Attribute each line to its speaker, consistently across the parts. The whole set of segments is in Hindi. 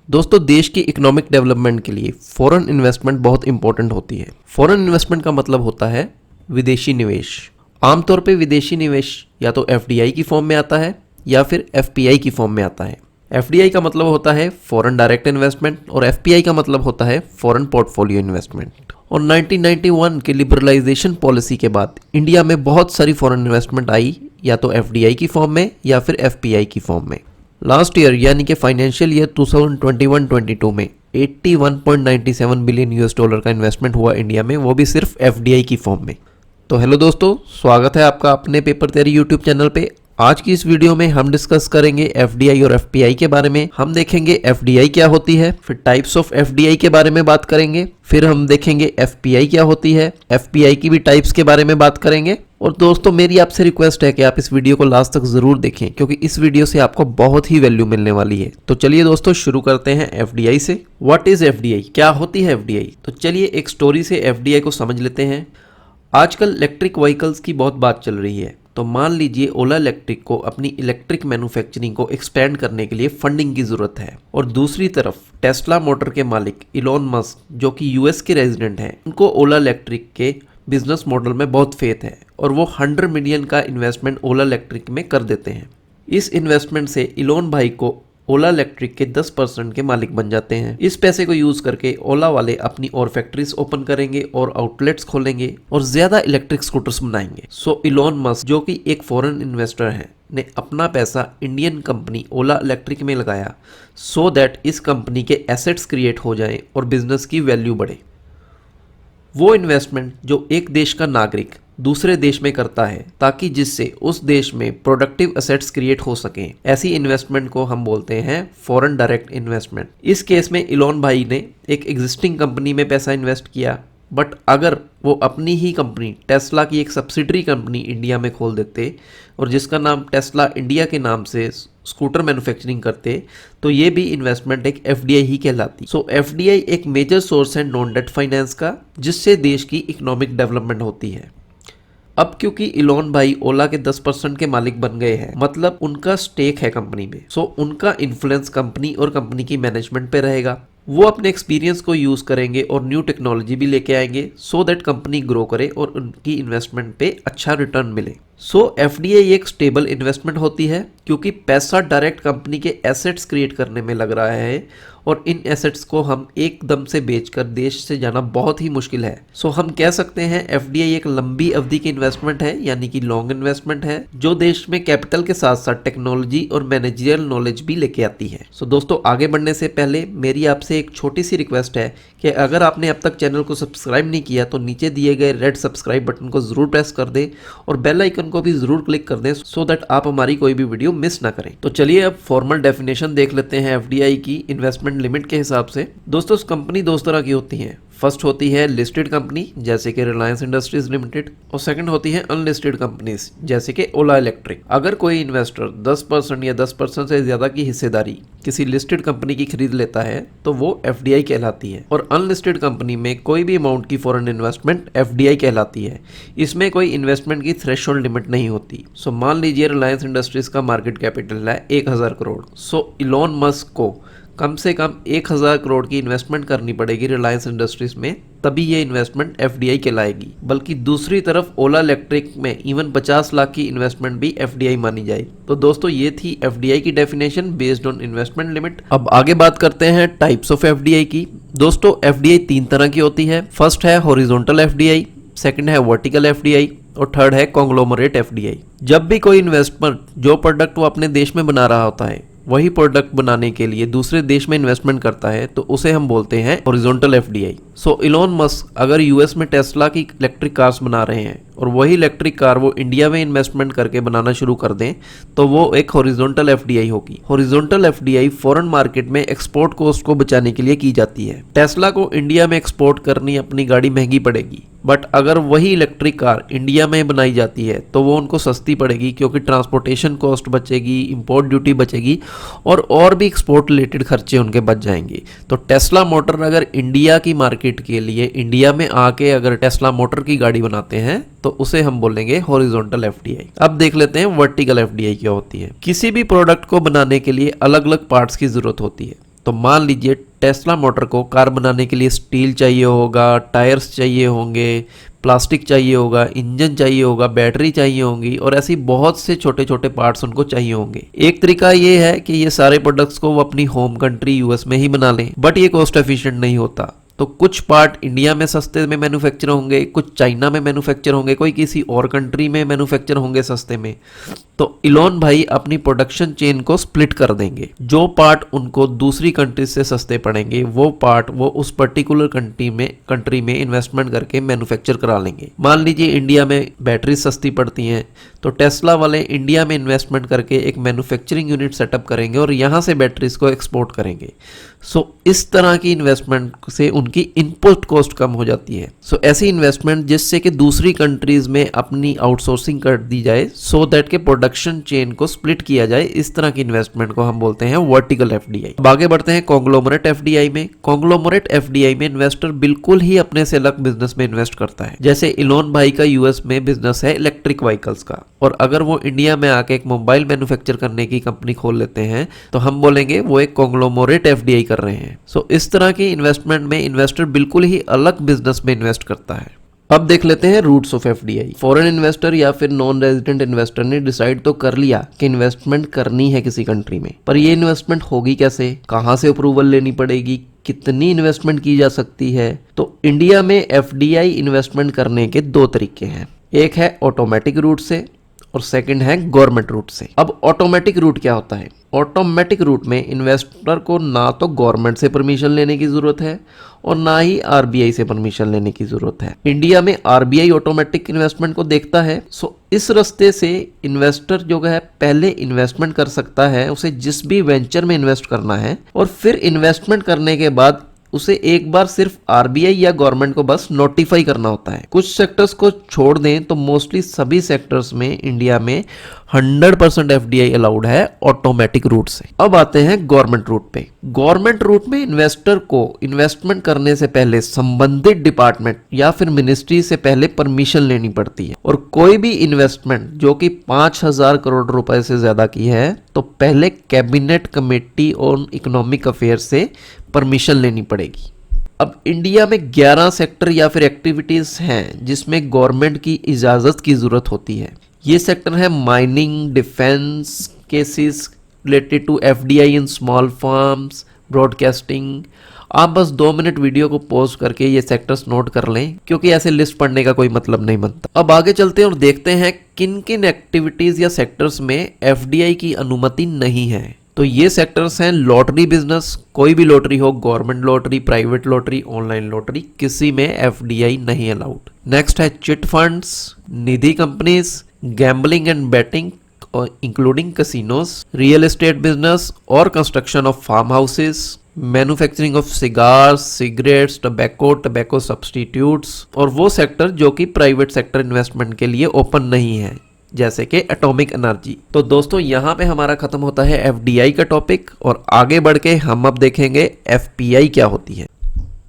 Speaker 1: दोस्तों, देश की इकोनॉमिक डेवलपमेंट के लिए फॉरेन इन्वेस्टमेंट बहुत इंपॉर्टेंट होती है। फॉरेन इन्वेस्टमेंट का मतलब होता है विदेशी निवेश। आमतौर पे विदेशी निवेश या तो एफडीआई की फॉर्म में आता है या फिर एफपीआई की फॉर्म में आता है। एफडीआई का मतलब होता है फॉरेन डायरेक्ट इन्वेस्टमेंट और एफपीआई का मतलब होता है फॉरेन पोर्टफोलियो इन्वेस्टमेंट। और 1991 के लिबरलाइजेशन पॉलिसी के बाद इंडिया में बहुत सारी फॉरेन इन्वेस्टमेंट आई, या तो एफडीआई की फॉर्म में या फिर एफपीआई की फॉर्म में। लास्ट ईयर यानी कि फाइनेंशियल ईयर 2021-22 में 81.97 बिलियन यूएस डॉलर का इन्वेस्टमेंट हुआ इंडिया में, वो भी सिर्फ एफडीआई की फॉर्म में। तो हेलो दोस्तों, स्वागत है आपका अपने पेपर तैयारी यूट्यूब चैनल पे। आज की इस वीडियो में हम डिस्कस करेंगे एफडीआई और एफपीआई के बारे में। हम देखेंगे एफडीआई क्या होती है, फिर टाइप्स ऑफ एफडीआई के बारे में बात करेंगे, फिर हम देखेंगे एफपीआई क्या होती है, एफपीआई की भी टाइप्स के बारे में बात करेंगे। और दोस्तों, मेरी आपसे रिक्वेस्ट है कि आप इस वीडियो को लास्ट तक जरूर देखें, क्योंकि इस वीडियो से आपको बहुत ही वैल्यू मिलने वाली है। तो चलिए दोस्तों, शुरू करते हैं एफडीआई से। व्हाट इज एफडीआई, क्या होती है एफडीआई? तो चलिए एक स्टोरी से एफडीआई को समझ लेते हैं। आजकल इलेक्ट्रिक व्हीकल्स की बहुत बात चल रही है। तो मान लीजिए ओला इलेक्ट्रिक को अपनी इलेक्ट्रिक मैन्युफैक्चरिंग को एक्सपेंड करने के लिए फंडिंग की जरूरत है, और दूसरी तरफ टेस्ला मोटर के मालिक इलॉन मस्क, जो कि यूएस के रेजिडेंट हैं, उनको ओला इलेक्ट्रिक के बिजनेस मॉडल में बहुत फेथ है और वो 100 मिलियन का इन्वेस्टमेंट ओला इलेक्ट्रिक में कर देते हैं। इस इन्वेस्टमेंट से इलॉन भाई को ओला इलेक्ट्रिक के 10% के मालिक बन जाते हैं। इस पैसे को यूज करके ओला वाले अपनी और फैक्ट्रीज ओपन करेंगे और आउटलेट्स खोलेंगे और ज्यादा इलेक्ट्रिक स्कूटर्स बनाएंगे। सो इलॉन मस्क, जो कि एक फॉरेन इन्वेस्टर है, ने अपना पैसा इंडियन कंपनी ओला इलेक्ट्रिक में लगाया, सो दैट इस कंपनी के एसेट्स क्रिएट हो जाएं और बिजनेस की वैल्यू बढ़े। वो इन्वेस्टमेंट जो एक देश का नागरिक दूसरे देश में करता है, ताकि जिससे उस देश में प्रोडक्टिव एसेट्स क्रिएट हो सकें, ऐसी इन्वेस्टमेंट को हम बोलते हैं फॉरेन डायरेक्ट इन्वेस्टमेंट। इस केस में इलॉन भाई ने एक एग्जिस्टिंग कंपनी में पैसा इन्वेस्ट किया, बट अगर वो अपनी ही कंपनी टेस्ला की एक सब्सिडरी कंपनी इंडिया में खोल देते और जिसका नाम टेस्ला इंडिया के नाम से स्कूटर मैन्युफैक्चरिंग करते, तो ये भी इन्वेस्टमेंट एक एफडीआई ही कहलाती। सो एफडीआई एक मेजर सोर्स है नॉन डेट फाइनेंस का, जिससे देश की इकोनॉमिक डेवलपमेंट होती है। अब क्योंकि इलॉन भाई ओला के 10% के मालिक बन गए हैं, मतलब उनका स्टेक है कंपनी में, सो उनका इन्फ्लुएंस कंपनी और कंपनी की मैनेजमेंट पे रहेगा। वो अपने एक्सपीरियंस को यूज करेंगे और न्यू टेक्नोलॉजी भी लेके आएंगे, सो दैट कंपनी ग्रो करे और उनकी इन्वेस्टमेंट पे अच्छा रिटर्न मिले। सो एफडीआई एक स्टेबल इन्वेस्टमेंट होती है, क्योंकि पैसा डायरेक्ट कंपनी के एसेट्स क्रिएट करने में लग रहा है और इन एसेट्स को हम एकदम से बेचकर देश से जाना बहुत ही मुश्किल है। सो हम कह सकते हैं एफडीआई एक लंबी अवधि की इन्वेस्टमेंट है, यानी कि लॉन्ग इन्वेस्टमेंट है, जो देश में कैपिटल के साथ साथ टेक्नोलॉजी और मैनेजरियल नॉलेज भी लेके आती है। सो दोस्तों, आगे बढ़ने से पहले मेरी आपसे एक छोटी सी रिक्वेस्ट है कि अगर आपने अब तक चैनल को सब्सक्राइब नहीं किया तो नीचे दिए गए रेड सब्सक्राइब बटन को जरूर प्रेस कर दें और बेल आइकन को भी जरूर क्लिक कर दें, सो दैट आप हमारी कोई भी वीडियो मिस ना करें। तो चलिए अब फॉर्मल डेफिनेशन देख लेते हैं एफडीआई की इन्वेस्टमेंट लिमिट के हिसाब से। दोस्तों, कंपनी दो तरह की होती हैं। फर्स्ट होती है लिस्टेड कंपनी, जैसे कि रिलायंस इंडस्ट्रीज लिमिटेड, और सेकंड होती है अनलिस्टेड कंपनीज, जैसे कि ओला इलेक्ट्रिक। अगर कोई इन्वेस्टर 10% या 10% से ज्यादा की हिस्सेदारी किसी लिस्टेड कंपनी की खरीद लेता है, तो वो एफडीआई कहलाती है। और अनलिस्टेड कंपनी में कोई भी अमाउंट की फॉरेन इन्वेस्टमेंट एफडीआई कहलाती है। इसमें कोई इन्वेस्टमेंट की थ्रेशोल्ड लिमिट नहीं होती। सो मान लीजिए रिलायंस इंडस्ट्रीज का मार्केट कैपिटल है 1000 करोड़। सो इलॉन मस्क को कम से कम 1000 करोड़ की इन्वेस्टमेंट करनी पड़ेगी रिलायंस इंडस्ट्रीज में, तभी ये इन्वेस्टमेंट एफडीआई कहलाएगी। बल्कि दूसरी तरफ ओला इलेक्ट्रिक में इवन 50 लाख की इन्वेस्टमेंट भी एफडीआई मानी जाए। तो दोस्तों, ये थी एफडीआई की definition based on investment limit. अब आगे बात करते हैं टाइप्स ऑफ एफडीआई की। दोस्तों, एफडीआई 3 तरह की होती है। फर्स्ट है हॉरिजॉन्टल एफडीआई, सेकंड है वर्टिकल एफडीआई और थर्ड है कॉन्ग्लोमरेट एफडीआई। जब भी कोई इन्वेस्टमेंट जो प्रोडक्ट वो अपने देश में बना रहा होता है, वही प्रोडक्ट बनाने के लिए दूसरे देश में इन्वेस्टमेंट करता है, तो उसे हम बोलते हैं हॉरिजॉन्टल एफडीआई। सो इलॉन मस्क अगर यूएस में टेस्ला की इलेक्ट्रिक कार्स बना रहे हैं और वही इलेक्ट्रिक कार वो इंडिया में इन्वेस्टमेंट करके बनाना शुरू कर दें, तो वो एक हॉरिजॉन्टल एफडीआई होगी। हॉरिजॉन्टल एफडीआई फॉरेन मार्केट में एक्सपोर्ट कॉस्ट को बचाने के लिए की जाती है। टेस्ला को इंडिया में एक्सपोर्ट करनी अपनी गाड़ी महंगी पड़ेगी, बट अगर वही इलेक्ट्रिक कार इंडिया में बनाई जाती है तो वो उनको सस्ती पड़ेगी, क्योंकि ट्रांसपोर्टेशन कॉस्ट बचेगी, इंपोर्ट ड्यूटी बचेगी और भी एक्सपोर्ट रिलेटेड खर्चे उनके बच जाएंगे। तो टेस्ला मोटर अगर इंडिया की मार्केट के लिए इंडिया में आके अगर टेस्ला मोटर की गाड़ी बनाते हैं, तो उसे हम बोलेंगे हॉरिजॉन्टल एफडीआई। अब देख लेते हैं वर्टिकल एफडीआई क्या होती है। किसी भी प्रोडक्ट को बनाने के लिए अलग अलग पार्ट्स की जरूरत होती है। तो मान लीजिए टेस्ला मोटर को कार बनाने के लिए स्टील चाहिए होगा, टायर्स चाहिए होंगे, प्लास्टिक चाहिए होगा, इंजन चाहिए होगा, बैटरी चाहिए होंगी और ऐसी बहुत से छोटे छोटे पार्ट्स उनको चाहिए होंगे। एक तरीका ये है कि ये सारे प्रोडक्ट्स को वो अपनी होम कंट्री यूएस में ही बना लें, बट ये कॉस्ट एफिशिएंट नहीं होता। तो कुछ पार्ट इंडिया में सस्ते में मैन्युफैक्चर होंगे, कुछ चाइना में मैन्युफैक्चर होंगे, कोई किसी और कंट्री में मैन्युफैक्चर होंगे सस्ते में। तो इलॉन भाई अपनी प्रोडक्शन चेन को स्प्लिट कर देंगे। जो पार्ट उनको दूसरी कंट्री से सस्ते पड़ेंगे वो पार्ट वो उस पर्टिकुलर कंट्री में इन्वेस्टमेंट करके मैन्युफैक्चर करा लेंगे। मान लीजिए इंडिया में बैटरी सस्ती पड़ती हैं तो टेस्ला वाले इंडिया में इन्वेस्टमेंट करके एक मैन्युफैक्चरिंग यूनिट सेटअप करेंगे और यहाँ से बैटरीज को एक्सपोर्ट करेंगे। इस तरह की इन्वेस्टमेंट से उनकी इनपुट कॉस्ट कम हो जाती है। ऐसी इन्वेस्टमेंट जिससे कि दूसरी कंट्रीज में अपनी आउटसोर्सिंग कर दी जाए सो दैट के प्रोडक्शन चेन को स्प्लिट किया जाए, इस तरह की इन्वेस्टमेंट को हम बोलते हैं वर्टिकल एफडीआई। अब आगे बढ़ते हैं कॉन्ग्लोमरेट एफडीआई में। कॉन्ग्लोमरेट एफडीआई में इन्वेस्टर बिल्कुल ही अपने से अलग बिजनेस में इन्वेस्ट करता है। जैसे इलॉन भाई का यूएस में बिजनेस है इलेक्ट्रिक व्हीकल्स का, और अगर वो इंडिया में आके एक मोबाइल मैन्युफैक्चर करने की कंपनी खोल लेते हैं तो हम बोलेंगे वो एक कॉन्ग्लोमरेट एफडीआई कर रहे हैं। इस तरह की इन्वेस्टमेंट में इन्वेस्टर बिल्कुल ही अलग बिजनेस में इन्वेस्ट करता है। अब देख लेते हैं routes of FDI. Foreign investor या फिर नॉन रेजिडेंट इन्वेस्टर ने डिसाइड तो कर लिया कि इन्वेस्टमेंट करनी है किसी कंट्री में, पर ये इन्वेस्टमेंट होगी कैसे, कहां से अप्रूवल लेनी पड़ेगी, कितनी इन्वेस्टमेंट की जा सकती है। तो इंडिया में एफडीआई इन्वेस्टमेंट करने के दो तरीके हैं, एक है ऑटोमेटिक रूट से और सेकंड है गवर्नमेंट रूट से। अब ऑटोमेटिक रूट क्या होता है? ऑटोमेटिक रूट में इन्वेस्टर को ना तो गवर्नमेंट से परमिशन लेने की जरूरत है और ना ही आरबीआई से परमिशन लेने की जरूरत है। इंडिया में आरबीआई ऑटोमेटिक इन्वेस्टमेंट को देखता है। इस रास्ते से इन्वेस्टर जो है पहले इन्वेस्टमेंट कर सकता है, उसे जिस भी वेंचर में इन्वेस्ट करना है, और फिर इन्वेस्टमेंट करने के बाद उसे एक बार सिर्फ आरबीआई या गवर्नमेंट को बस नोटिफाई करना होता है। कुछ सेक्टर्स को छोड़ दें तो मोस्टली सभी सेक्टर्स में इंडिया में 100% एफडीआई अलाउड है ऑटोमेटिक रूट से। अब आते हैं गवर्नमेंट रूट पे। गवर्नमेंट रूट में इन्वेस्टर को इन्वेस्टमेंट करने से पहले संबंधित डिपार्टमेंट या फिर मिनिस्ट्री से पहले परमिशन लेनी पड़ती है, और कोई भी इन्वेस्टमेंट जो कि 5,000 करोड़ रुपए से ज्यादा की है तो पहले cabinet committee on economic affair से परमिशन लेनी पड़ेगी। अब इंडिया में 11 सेक्टर या फिर एक्टिविटीज हैं जिसमें गवर्नमेंट की इजाजत की जरूरत होती है। ये सेक्टर है mining, defence, cases related to FDI in small farms, broadcasting. आप बस 2 मिनट वीडियो को पॉज करके ये सेक्टर्स नोट कर लें, क्योंकि ऐसे लिस्ट पढ़ने का कोई मतलब नहीं बनता। अब आगे चलते हैं और देखते हैं किन किन एक्टिविटीज या सेक्टर्स में एफडीआई की अनुमति नहीं है। तो ये सेक्टर्स हैं लॉटरी बिजनेस, कोई भी लॉटरी हो, government lottery, private lottery, online lottery, किसी में एफडीआई नहीं अलाउड। नेक्स्ट है chit funds, Nidhi companies, gambling and betting including casinos, real estate business और construction of farm houses, manufacturing of cigars, cigarettes, tobacco substitutes, और वो सेक्टर जो कि प्राइवेट सेक्टर इन्वेस्टमेंट के लिए ओपन नहीं है, जैसे कि एटॉमिक एनर्जी। तो दोस्तों यहाँ पे हमारा खत्म होता है एफडीआई का टॉपिक, और आगे बढ़ के हम अब देखेंगे एफपीआई क्या होती है।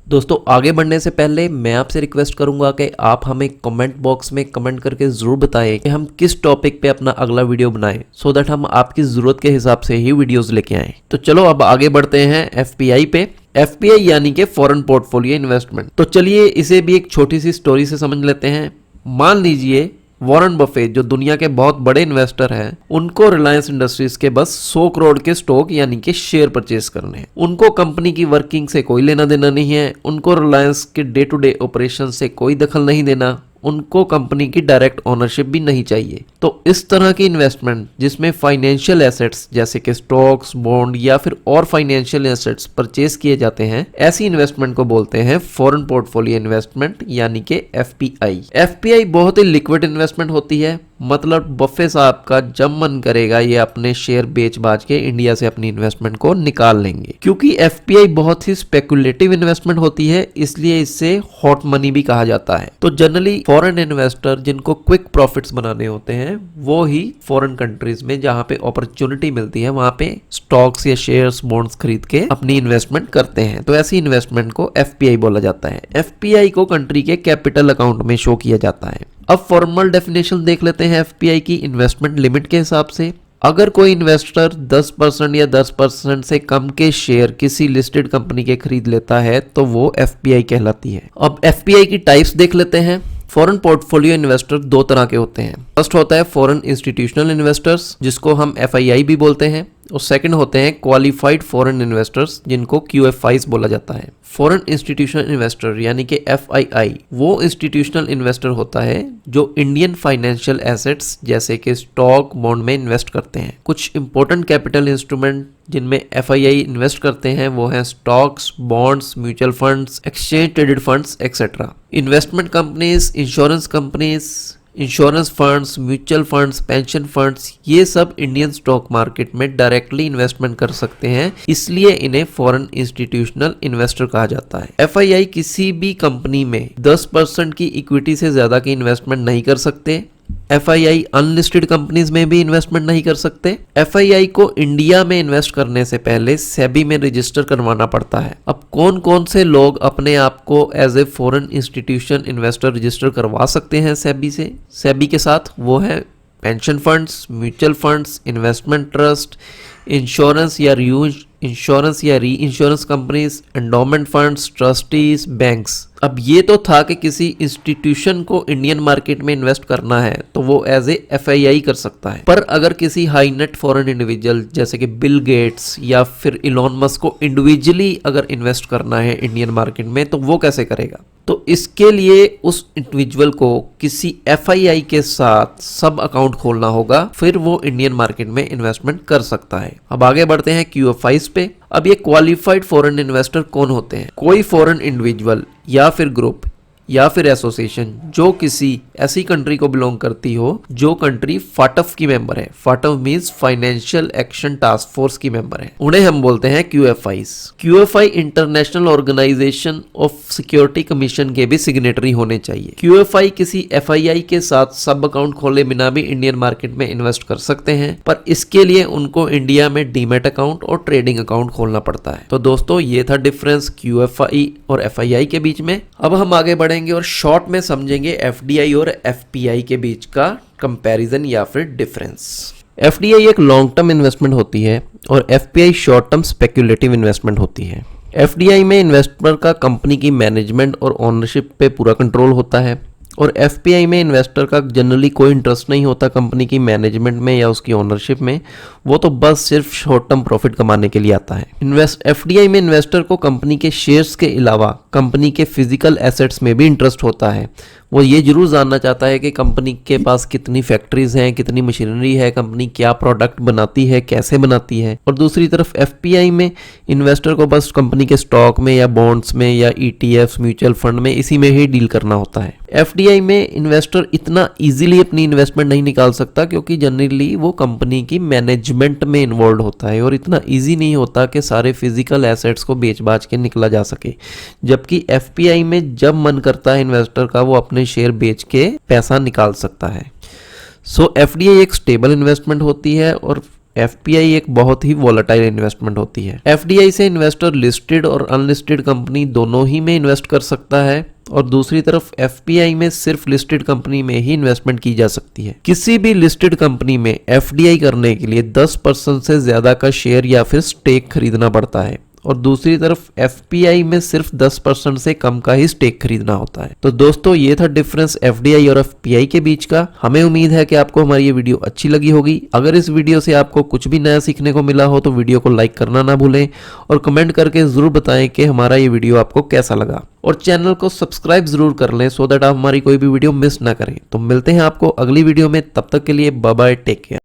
Speaker 1: दोस्तों आगे बढ़ने से पहले मैं आपसे रिक्वेस्ट करूंगा कि आप हमें कमेंट बॉक्स में कमेंट करके जरूर बताएं कि हम किस टॉपिक पे अपना अगला वीडियो बनाएं, सो दैट हम आपकी जरूरत के हिसाब से ही वीडियोस लेके आएं। तो चलो अब आगे बढ़ते हैं एफपीआई पे। एफपीआई यानी कि फॉरेन पोर्टफोलियो इन्वेस्टमेंट। तो चलिए इसे भी एक छोटी सी स्टोरी से समझ लेते हैं। मान लीजिए वॉरेन बफेट जो दुनिया के बहुत बड़े इन्वेस्टर हैं, उनको रिलायंस इंडस्ट्रीज के बस 100 करोड़ के स्टॉक यानी कि शेयर परचेज करने हैं। उनको कंपनी की वर्किंग से कोई लेना देना नहीं है, उनको रिलायंस के डे टू डे ऑपरेशन से कोई दखल नहीं देना, उनको कंपनी की डायरेक्ट ओनरशिप भी नहीं चाहिए। तो इस तरह की इन्वेस्टमेंट जिसमें फाइनेंशियल एसेट्स जैसे कि स्टॉक्स, बॉन्ड या फिर और फाइनेंशियल एसेट्स परचेज किए जाते हैं, ऐसी इन्वेस्टमेंट को बोलते हैं फॉरेन पोर्टफोलियो इन्वेस्टमेंट यानी कि एफपीआई। एफपीआई बहुत ही लिक्विड इन्वेस्टमेंट होती है, मतलब बफे साहब का जब मन करेगा ये अपने शेयर बेच बाच के इंडिया से अपनी इन्वेस्टमेंट को निकाल लेंगे। क्योंकि एफपीआई बहुत ही स्पेकुलेटिव इन्वेस्टमेंट होती है, इसलिए इसे हॉट मनी भी कहा जाता है। तो जनरली फॉरेन इन्वेस्टर जिनको क्विक प्रॉफिट्स बनाने होते हैं वो ही फॉरेन कंट्रीज में जहां पे अपॉर्चुनिटी मिलती है वहां पे स्टॉक्स या शेयर्स, बॉन्ड्स खरीद के अपनी इन्वेस्टमेंट करते हैं। तो ऐसी इन्वेस्टमेंट को एफपीआई बोला जाता है। एफपीआई को कंट्री के कैपिटल अकाउंट में शो किया जाता है। अब फॉर्मल डेफिनेशन देख लेते हैं एफपीआई की इन्वेस्टमेंट लिमिट के हिसाब से। अगर कोई इन्वेस्टर 10% या 10% से कम के शेयर किसी लिस्टेड कंपनी के खरीद लेता है तो वो एफपीआई कहलाती है। अब एफपीआई की टाइप्स देख लेते हैं। फॉरेन पोर्टफोलियो इन्वेस्टर दो तरह के होते हैं। फर्स्ट होता है फॉरेन इंस्टीट्यूशनल इन्वेस्टर्स, जिसको हम एफआईआई भी बोलते हैं, और सेकंड होते हैं क्वालिफाइड फॉरेन इन्वेस्टर्स, जिनको क्यूएफआईज बोला जाता है। फॉरेन इंस्टीट्यूशनल इन्वेस्टर यानी कि एफआईआई वो इंस्टीट्यूशनल इन्वेस्टर होता है जो इंडियन फाइनेंशियल एसेट्स जैसे कि स्टॉक बॉन्ड में इन्वेस्ट करते हैं। कुछ इंपॉर्टेंट कैपिटल इंस्ट्रूमेंट जिनमें एफआईआई इन्वेस्ट करते हैं वो हैं stocks, bonds, mutual funds, exchange traded funds etcetera. Investment companies, insurance companies, insurance funds, mutual funds, pension funds, ये सब इंडियन स्टॉक मार्केट में डायरेक्टली इन्वेस्टमेंट कर सकते हैं, इसलिए इन्हें फॉरेन इंस्टीट्यूशनल इन्वेस्टर कहा जाता है। एफआईआई किसी भी कंपनी में 10% की इक्विटी से ज्यादा की इन्वेस्टमेंट नहीं कर सकते। एफआईआई अनलिस्टेड कंपनीज में भी इन्वेस्टमेंट नहीं कर सकते। एफआईआई को इंडिया में इन्वेस्ट करने से पहले सेबी में रजिस्टर करवाना पड़ता है। अब कौन कौन से लोग अपने आप को as a foreign institution investor register करवा सकते हैं सेबी के साथ, वो है pension funds, mutual funds, investment trust, insurance या reinsurance companies, endowment funds, trustees, banks. अब ये तो था कि किसी इंस्टीट्यूशन को इंडियन मार्केट में इन्वेस्ट करना है तो वो एज ए एफआईआई कर सकता है। पर अगर किसी हाई नेट फॉरेन इंडिविजुअल जैसे कि बिल गेट्स या फिर इलॉन मस्क को इंडिविजुअली अगर इन्वेस्ट करना है इंडियन मार्केट में तो वो कैसे करेगा? तो इसके लिए उस इंडिविजुअल को किसी एफआईआई के साथ सब अकाउंट खोलना होगा, फिर वो इंडियन मार्केट में इन्वेस्टमेंट कर सकता है। अब आगे बढ़ते हैं क्यूएफआईज पे। अब ये क्वालिफाइड फॉरेन इन्वेस्टर कौन होते हैं? कोई फॉरेन इंडिविजुअल या फिर ग्रुप या फिर एसोसिएशन जो किसी ऐसी कंट्री को बिलोंग करती हो जो कंट्री फाटफ की मेंबर है। FATF means financial action task force की मेंबर है, उन्हें हम बोलते हैं QFIs. QFI international organization of security commission के भी सिग्नेटरी होने चाहिए। क्यूएफआई किसी एफआईआई के साथ सब अकाउंट खोले बिना भी इंडियन मार्केट में इन्वेस्ट कर सकते हैं, पर इसके लिए उनको इंडिया में डीमैट अकाउंट और ट्रेडिंग अकाउंट खोलना पड़ता है। तो दोस्तों ये था डिफरेंस क्यूएफआई और एफआईआई के बीच में। अब हम आगे बढ़ेंगे और शॉर्ट में समझेंगे एफडीआई और एफपीआई के बीच का कंपैरिजन या फिर डिफरेंस। एफडीआई एक लॉन्ग टर्म इन्वेस्टमेंट होती है और FPI short term speculative investment होती है। एफडीआई में इन्वेस्टर का कंपनी की मैनेजमेंट और ओनरशिप पे पूरा कंट्रोल होता है और एफपीआई में इन्वेस्टर का जनरली कोई इंटरेस्ट नहीं होता कंपनी की मैनेजमेंट में या उसकी ओनरशिप में, वो तो बस सिर्फ शॉर्ट टर्म प्रॉफिट कमाने के लिए आता है। एफडीआई में इन्वेस्टर को कंपनी के शेयर्स के अलावा कंपनी के फिजिकल एसेट्स में भी इंटरेस्ट होता है। वो ये जरूर जानना चाहता है कि कंपनी के पास कितनी फैक्ट्रीज हैं, कितनी मशीनरी है, कंपनी क्या प्रोडक्ट बनाती है, कैसे बनाती है। और दूसरी तरफ एफपीआई में इन्वेस्टर को बस कंपनी के स्टॉक में या बॉन्ड्स में या ईटीएफ्स, म्यूचुअल फंड में, इसी में ही डील करना होता है। एफडीआई में इन्वेस्टर इतना इजीली अपनी इन्वेस्टमेंट नहीं निकाल सकता क्योंकि जनरली वो कंपनी की मैनेजमेंट में इन्वॉल्व होता है और इतना इजी नहीं होता कि सारे फिजिकल एसेट्स को बेच बाच के निकला जा सके। जबकि एफपीआई में जब मन करता है इन्वेस्टर का वो अपने शेयर बेच के पैसा निकाल सकता है। सो एफडीआई एक स्टेबल इन्वेस्टमेंट होती है और एफपीआई एक बहुत ही वॉलेटाइल इन्वेस्टमेंट होती है। एफडीआई से इन्वेस्टर लिस्टेड और अनलिस्टेड कंपनी दोनों ही में इन्वेस्ट कर सकता है और दूसरी तरफ एफपीआई में सिर्फ लिस्टेड कंपनी में ही इन्वेस्टमेंट की जा सकती है। किसी भी लिस्टेड कंपनी में एफडीआई करने के लिए 10% से ज्यादा का शेयर या फिर स्टेक खरीदना पड़ता है और दूसरी तरफ एफपीआई में सिर्फ 10% से कम का ही स्टेक खरीदना होता है। तो दोस्तों ये था डिफरेंस एफडीआई और एफपीआई के बीच का। हमें उम्मीद है कि आपको हमारी ये वीडियो अच्छी लगी होगी। अगर इस वीडियो से आपको कुछ भी नया सीखने को मिला हो तो वीडियो को लाइक करना ना भूलें और कमेंट करके जरूर बताएं कि हमारा ये वीडियो आपको कैसा लगा और चैनल को सब्सक्राइब जरूर कर लें सो दैट आप हमारी कोई भी वीडियो मिस ना करें। तो मिलते हैं आपको अगली वीडियो में, तब तक के लिए बाय बाय, टेक केयर।